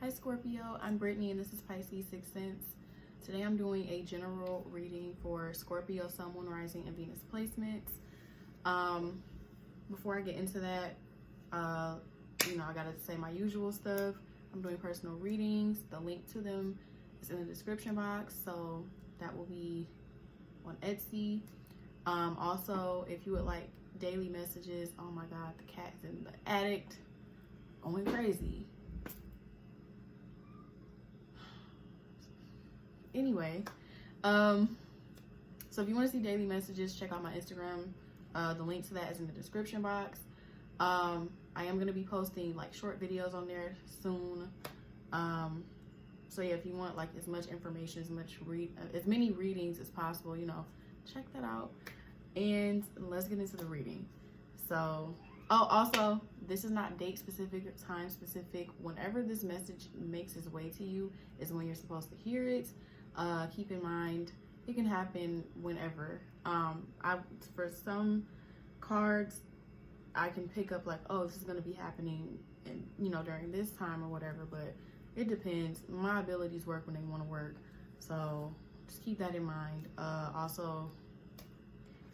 Hi Scorpio, I'm Brittany and this is Pisces Sixth Sense. Today I'm doing a general reading for Scorpio Sun, Moon, Rising, and Venus placements. Before I get into that, I gotta say my usual stuff. I'm doing personal readings. The link to them is in the description box, so that will be on Etsy. Also, if you would like daily messages, oh my god, the cat is in the attic going crazy. Anyway, so if you want to see daily messages, check out my Instagram. The link to that is in the description box. I am going to be posting like short videos on there soon. So yeah, if you want like as much information, as many readings as possible, check that out. And let's get into the reading. So, also, this is not date specific or time specific. Whenever this message makes its way to you is when you're supposed to hear it. Keep in mind, it can happen whenever. For some cards, I can pick up like, oh, this is going to be happening and during this time or whatever, but it depends. My abilities work when they want to work, so just keep that in mind. Also,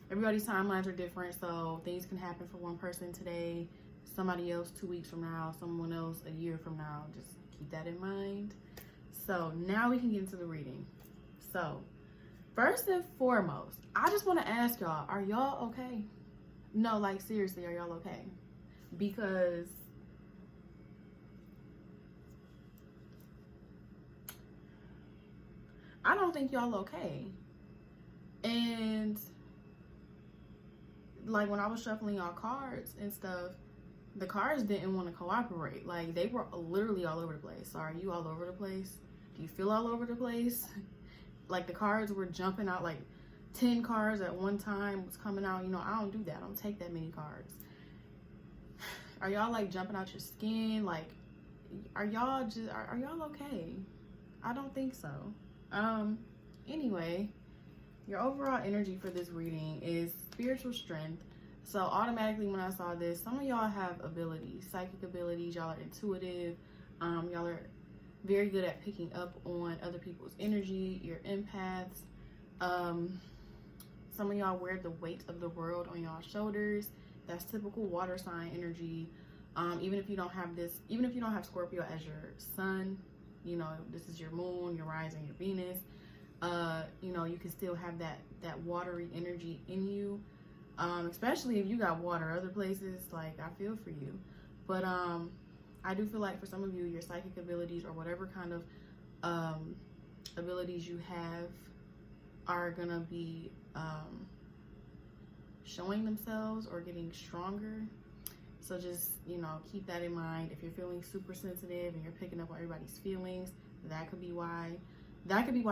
everybody's timelines are different, so things can happen for one person today, somebody else 2 weeks from now, someone else a year from now. Just keep that in mind. So now we can get into the reading. So first and foremost, I just want to ask y'all, are y'all okay? No, like seriously, are y'all okay? Because I don't think y'all okay. And like when I was shuffling y'all cards and stuff, the cards didn't want to cooperate. Like they were literally all over the place. So are you all over the place? Do you feel all over the place? Like the cards were jumping out, like 10 cards at one time was coming out. I don't do that. I don't take that many cards. Are y'all like jumping out your skin? Like, are y'all okay? I don't think so. Anyway, your overall energy for this reading is spiritual strength. So automatically when I saw this, some of y'all have abilities, psychic abilities. Y'all are intuitive. Y'all are very good at picking up on other people's energy. You're empaths. Some of y'all wear the weight of the world on y'all shoulders. That's typical water sign energy. Even if you don't have Scorpio as your sun, this is your moon, your rising, your Venus. You can still have that watery energy in you. Especially if you got water other places, like I feel for you. But I do feel like for some of you, your psychic abilities or whatever kind of abilities you have are gonna be showing themselves or getting stronger. So just keep that in mind. If you're feeling super sensitive and you're picking up on everybody's feelings, that could be why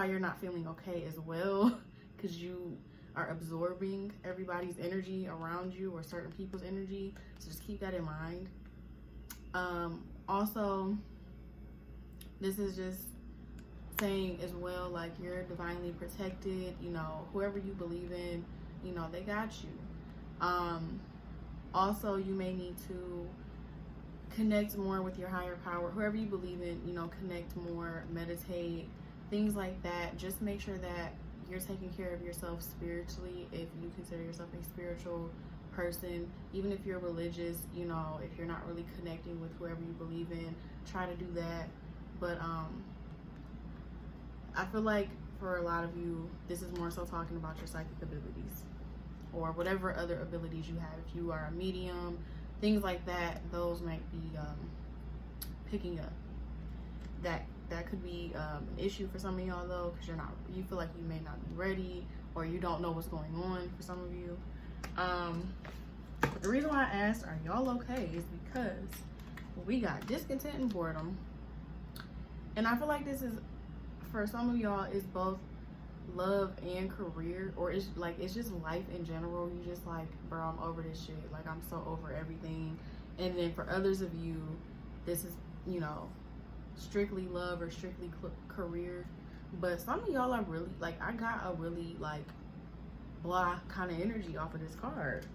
you're not feeling okay as well, because you are absorbing everybody's energy around you or certain people's energy. So just keep that in mind. Also, this is just saying as well, like you're divinely protected. Whoever you believe in, they got you. Also, you may need to connect more with your higher power. Whoever you believe in, connect more, meditate, things like that. Just make sure that you're taking care of yourself spiritually if you consider yourself a spiritual person. Even if you're religious, if you're not really connecting with whoever you believe in, try to do that. But I feel like for a lot of you, this is more so talking about your psychic abilities or whatever other abilities you have. If you are a medium, things like that, those might be picking up. That could be an issue for some of y'all though, because you feel like you may not be ready or you don't know what's going on for some of you. The reason why I asked, are y'all okay, is because we got discontent and boredom. And I feel like this is, for some of y'all, is both love and career, or it's just life in general. You just like, bro, I'm over this shit. Like, I'm so over everything. And then for others of you, this is, strictly love or strictly career. But some of y'all are really, like, I got a really, like, blah kind of energy off of this card.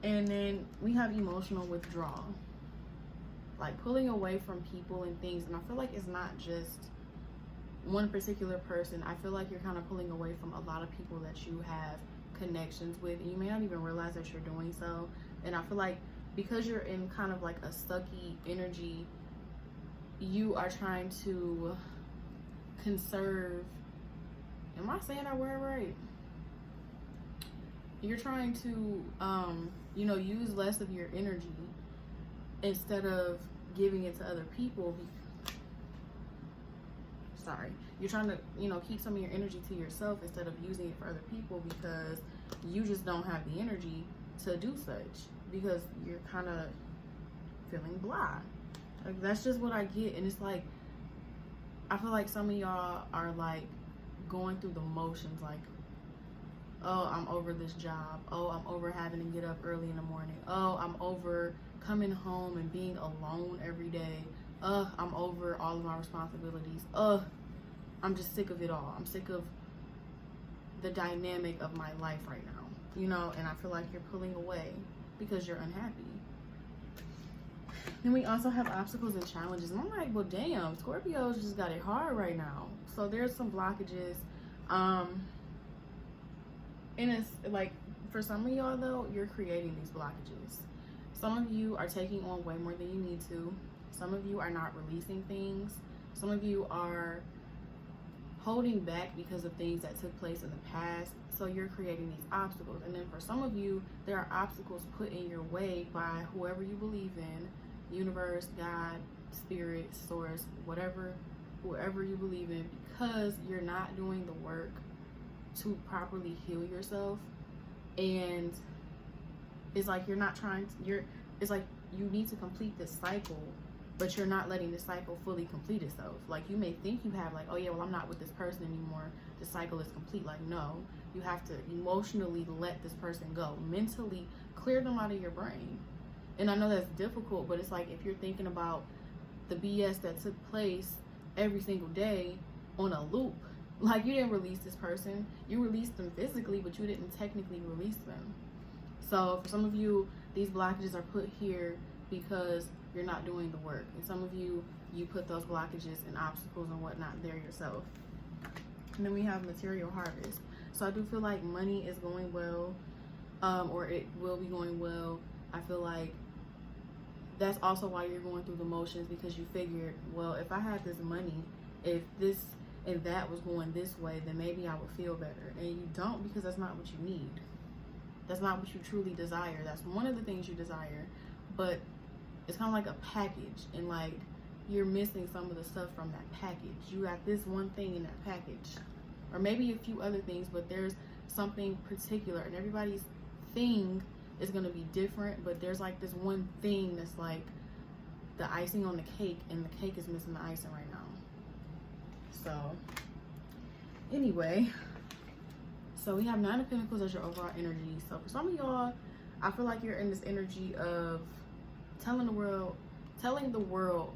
And then we have emotional withdrawal. like pulling away from people and things. And I feel like it's not just one particular person. I feel like you're kind of pulling away from a lot of people that you have connections with, and you may not even realize that you're doing so. And I feel like because you're in kind of like a sucky energy, you are trying to conserve, am I saying that word right? You're trying to you know, use less of your energy instead of giving it to other people. Sorry, you're trying to, you know, keep some of your energy to yourself instead of using it for other people, because you just don't have the energy to do such, because you're kind of feeling blah. Like, that's just what I get. And it's like, I feel like some of y'all are like going through the motions, like, oh, I'm over this job. Oh, I'm over having to get up early in the morning. Oh, I'm over coming home and being alone every day. I'm over all of my responsibilities. I'm just sick of it all. I'm sick of the dynamic of my life right now, you know, and I feel like you're pulling away because you're unhappy. Then we also have obstacles and challenges. And I'm like, well, damn, Scorpios just got it hard right now. So there's some blockages. And it's like, for some of y'all though, you're creating these blockages. Some of you are taking on way more than you need to. Some of you are not releasing things. Some of you are holding back because of things that took place in the past. So you're creating these obstacles. And then for some of you, there are obstacles put in your way by whoever you believe in, universe, God, spirit, source, whatever, whoever you believe in, because you're not doing the work to properly heal yourself. And it's like you're not trying to, it's like you need to complete this cycle, but you're not letting the cycle fully complete itself. Like, you may think you have, like, oh yeah, well, I'm not with this person anymore, the cycle is complete. Like, no, you have to emotionally let this person go, mentally clear them out of your brain. And I know that's difficult, but it's like, if you're thinking about the BS that took place every single day on a loop, like, you didn't release this person, you released them physically, but you didn't technically release them. So for some of you, these blockages are put here because you're not doing the work. And some of you, you put those blockages and obstacles and whatnot there yourself. And then we have material harvest. So I do feel like money is going well, or it will be going well. I feel like that's also why you're going through the motions, because you figured, well, if I had this money, if this and that was going this way, then maybe I would feel better. And you don't, because that's not what you need. That's not what you truly desire. That's one of the things you desire, but it's kind of like a package, and like you're missing some of the stuff from that package. You got this one thing in that package, or maybe a few other things, but there's something particular, and everybody's thing is going to be different, but there's like this one thing that's like the icing on the cake, and the cake is missing the icing right now. So anyway, so we have Nine of Pentacles as your overall energy. So for some of y'all, I feel like you're in this energy of telling the world,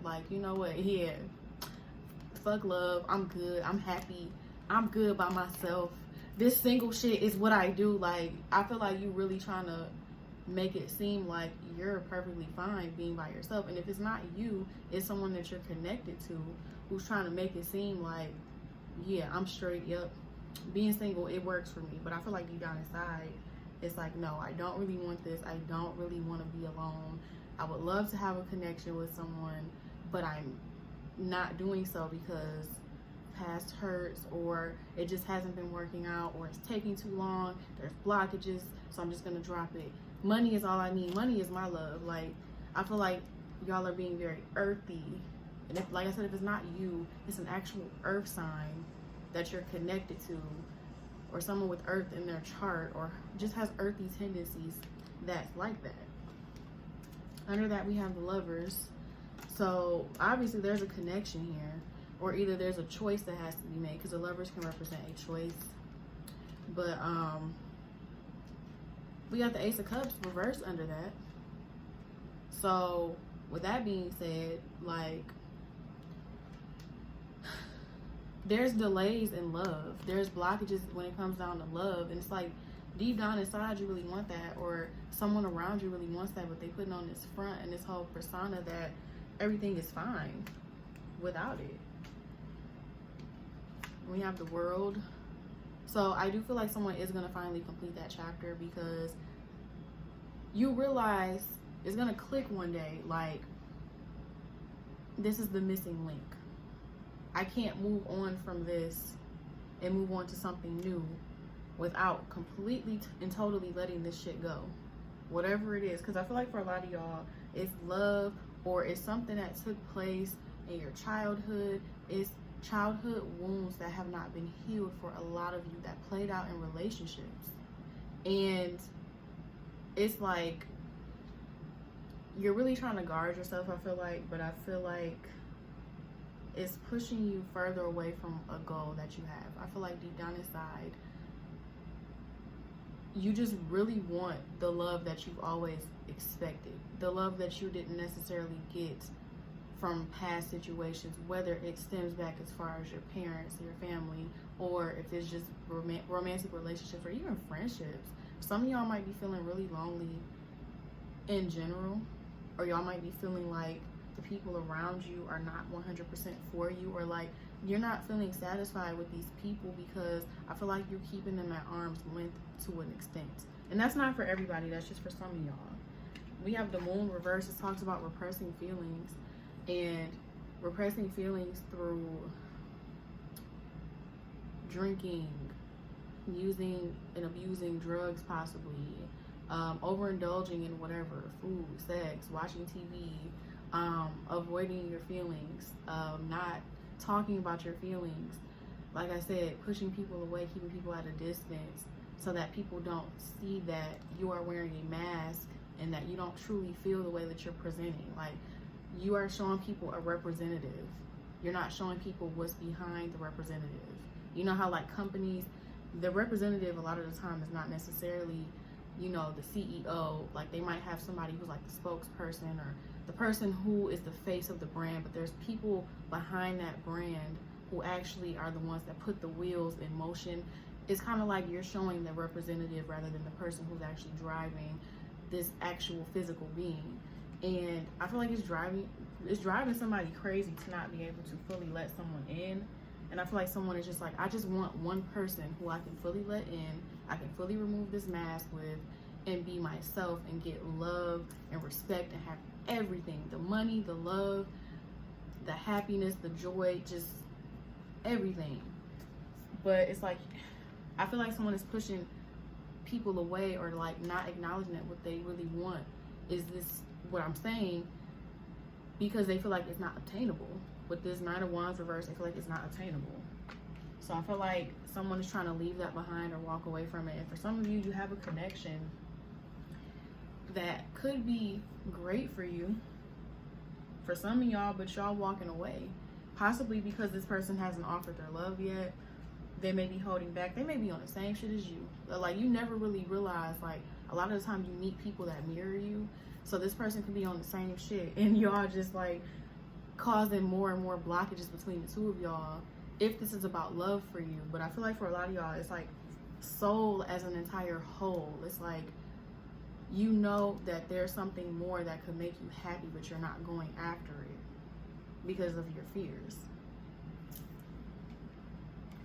like, you know what, yeah, fuck love, I'm good, I'm happy, I'm good by myself, this single shit is what I do. Like, I feel like you really trying to make it seem like you're perfectly fine being by yourself. And if it's not you, it's someone that you're connected to who's trying to make it seem like, yeah, I'm straight, yep, being single, it works for me. But I feel like deep down inside, it's like, no, I don't really want this, I don't really want to be alone. I would love to have a connection with someone, but I'm not doing so because past hurts, or it just hasn't been working out, or it's taking too long, there's blockages, so I'm just gonna drop it. Money is all I need. Money is my love. Like, I feel like y'all are being very earthy. And if, like I said, if it's not you, it's an actual earth sign that you're connected to, or someone with earth in their chart, or just has earthy tendencies that's like that. Under that, we have the Lovers. So obviously there's a connection here, or either there's a choice that has to be made, because the Lovers can represent a choice. But we got the Ace of Cups reversed under that. So with that being said, like, there's delays in love. There's blockages when it comes down to love. And it's like, deep down inside, you really want that, or someone around you really wants that, but they putting on this front and this whole persona that everything is fine without it. We have the World. So I do feel like someone is going to finally complete that chapter, because you realize it's going to click one day, like, this is the missing link. I can't move on from this and move on to something new without completely and totally letting this shit go. Whatever it is. Because I feel like for a lot of y'all, it's love, or it's something that took place in your childhood. It's childhood wounds that have not been healed for a lot of you, that played out in relationships. And it's like you're really trying to guard yourself, I feel like, but I feel like it's pushing you further away from a goal that you have. I feel like deep down inside, you just really want the love that you've always expected, the love that you didn't necessarily get from past situations, whether it stems back as far as your parents, your family, or if it's just romantic relationships or even friendships. Some of y'all might be feeling really lonely in general, or y'all might be feeling like the people around you are not 100% for you, or like you're not feeling satisfied with these people because I feel like you're keeping them at arm's length to an extent. And that's not for everybody, that's just for some of y'all. We have the Moon reverse. It talks about repressing feelings, and repressing feelings through drinking, using and abusing drugs, possibly, overindulging in whatever, food, sex, watching TV, avoiding your feelings, not talking about your feelings. Like I said, pushing people away, keeping people at a distance so that people don't see that you are wearing a mask and that you don't truly feel the way that you're presenting. Like, you are showing people a representative. You're not showing people what's behind the representative. You know how like companies, the representative a lot of the time is not necessarily, you know, the CEO. Like, they might have somebody who's like the spokesperson or the person who is the face of the brand, but there's people behind that brand who actually are the ones that put the wheels in motion. It's kind of like you're showing the representative rather than the person who's actually driving this actual physical being. And I feel like it's driving somebody crazy to not be able to fully let someone in. And I feel like someone is just like, I just want one person who I can fully let in, I can fully remove this mask with, and be myself and get love and respect and have everything, the money, the love, the happiness, the joy, just everything. But it's like, I feel like someone is pushing people away, or like not acknowledging that what they really want is this, what I'm saying, because they feel like it's not obtainable. With this Nine of Wands reverse, I feel like it's not attainable. So I feel like someone is trying to leave that behind or walk away from it. And for some of you, you have a connection that could be great for you. For some of y'all, but y'all walking away. Possibly because this person hasn't offered their love yet. They may be holding back. They may be on the same shit as you. Like, you never really realize, like, a lot of the time you meet people that mirror you. So this person could be on the same shit, and y'all just like causing more and more blockages between the two of y'all, if this is about love for you. But I feel like for a lot of y'all, it's like soul as an entire whole. It's like, you know that there's something more that could make you happy, but you're not going after it because of your fears.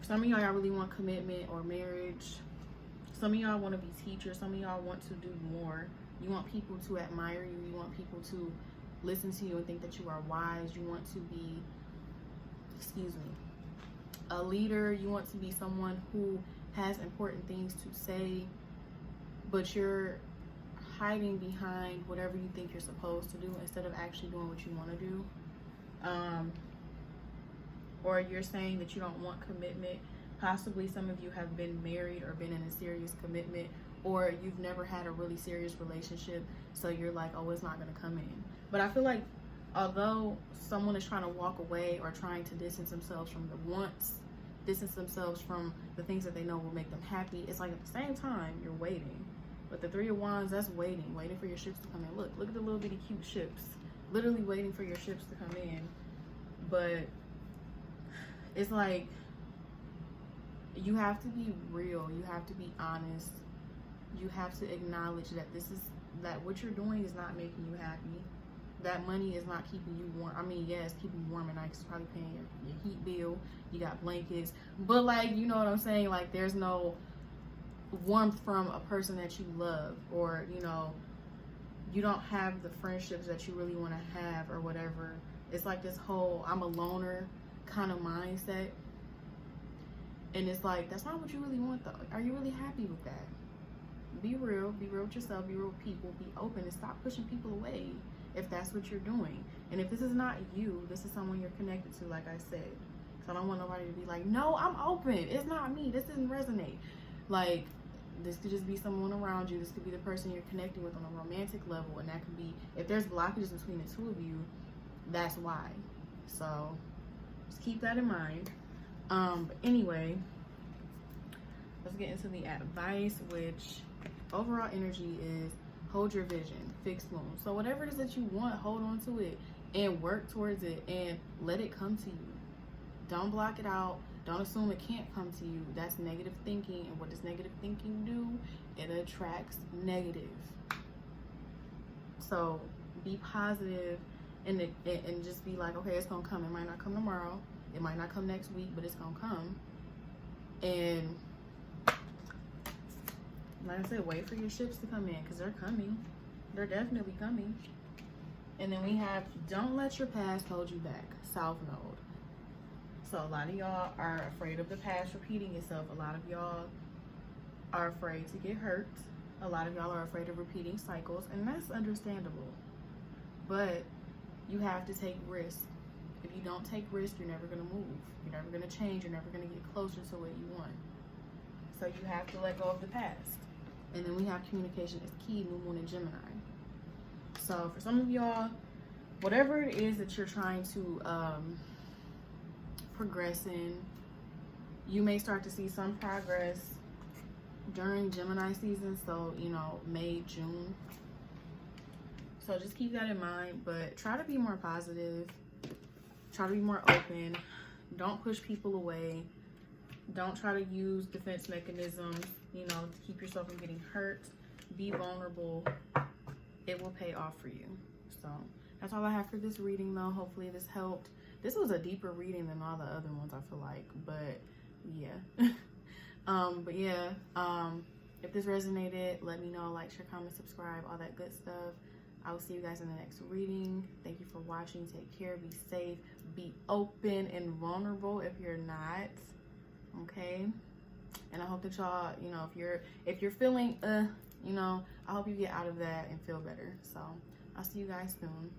Some of y'all really want commitment or marriage. Some of y'all want to be teachers. Some of y'all want to do more. You want people to admire you. You want people to listen to you and think that you are wise. You want to be, a leader. You want to be someone who has important things to say, but you're hiding behind whatever you think you're supposed to do instead of actually doing what you want to do. Or you're saying that you don't want commitment. Possibly some of you have been married or been in a serious commitment, or you've never had a really serious relationship, so you're like, oh, it's not going to come in. But I feel like although someone is trying to walk away or trying to distance themselves from the wants, distance themselves from the things that they know will make them happy, it's like at the same time you're waiting. But the Three of Wands, that's waiting for your ships to come in. Look at the little bitty cute ships, literally waiting for your ships to come in. But it's like, you have to be real, you have to be honest, you have to acknowledge that that what you're doing is not making you happy. that money is not keeping you warm. I mean, yeah, it's keeping you warm at night because you're probably paying your heat bill. You got blankets. But, like, you know what I'm saying? Like, there's no warmth from a person that you love, or, you know, you don't have the friendships that you really want to have or whatever. It's like this whole I'm a loner kind of mindset. And it's like, that's not what you really want, though. Are you really happy with that? Be real with yourself, be real with people, be open, and stop pushing people away if that's what you're doing. And if this is not you, this is someone you're connected to, like I said. So I don't want nobody to be like, no, I'm open, it's not me, this doesn't resonate. Like, this could just be someone around you. This could be the person you're connecting with on a romantic level, and that could be, if there's blockages between the two of you, that's why. So just keep that in mind. But anyway, let's get into the advice, which overall energy is hold your vision, fixed moon. So whatever it is that you want, hold on to it and work towards it and let it come to you. Don't block it out. Don't assume it can't come to you. That's negative thinking. And what does negative thinking do? It attracts negative. So be positive and just be like, okay, it's gonna come. It might not come tomorrow. It might not come next week, but it's gonna come. And like I said, wait for your ships to come in, because they're coming. They're definitely coming. And then we have, don't let your past hold you back, South Node. So a lot of y'all are afraid of the past repeating itself. A lot of y'all are afraid to get hurt. A lot of y'all are afraid of repeating cycles, and that's understandable. But you have to take risks. If you don't take risks, you're never going to move. You're never going to change. You're never going to get closer to what you want. So you have to let go of the past. And then we have communication is key, New Moon in Gemini. So for some of y'all, whatever it is that you're trying to progress in, you may start to see some progress during Gemini season. So, you know, May, June. So just keep that in mind. But try to be more positive. Try to be more open. Don't push people away. Don't try to use defense mechanisms, you know, to keep yourself from getting hurt. Be vulnerable. It will pay off for you. So that's all I have for this reading, though. Hopefully this helped. This was a deeper reading than all the other ones, I feel like. But yeah. If this resonated, let me know. Like, share, comment, subscribe, all that good stuff. I will see you guys in the next reading. Thank you for watching. Take care. Be safe. Be open and vulnerable if you're not. Okay, and I hope that y'all, you know, if you're feeling you know, I hope you get out of that and feel better. So I'll see you guys soon.